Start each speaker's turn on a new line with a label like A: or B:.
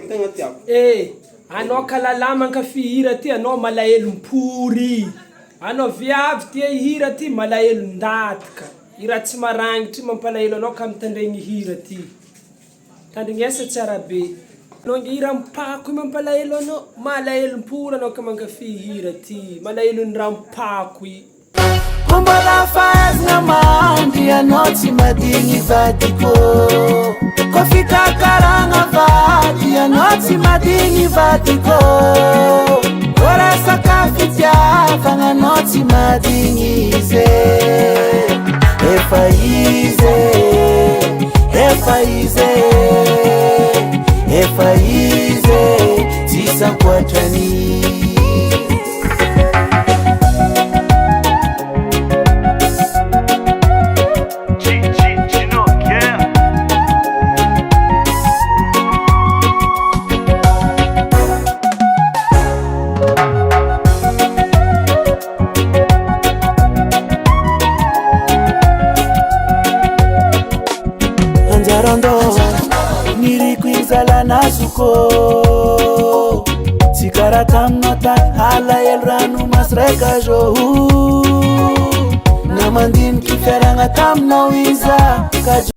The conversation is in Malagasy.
A: tegna tiako.
B: Anao kalala mankafy hira ty, anao malahelo mpory. Anao viavy ty hira ty, malahelo ndatika. Hira tsy marangitry mampalahelo anao ka mitandregny hira ty. Tandrignesa tsara be. Anao nge hira mipako mampalahelo anao, malahelo mpory anao ka mankafy hira ty. Malahelo ny rampako i.
C: Mbola fahaizana mandry anao tsy madigny vadiko. Ko fikakaragna vady anao tsy madigny vadiko. Ko resaka fitiavagna anao tsy madigny izy. Efa izy, efa izy, efa izy, tsisy ankoatrany. Nasuko Sikara tamno tak hala el ranu masreka jo Namandin ki feranga tamno iza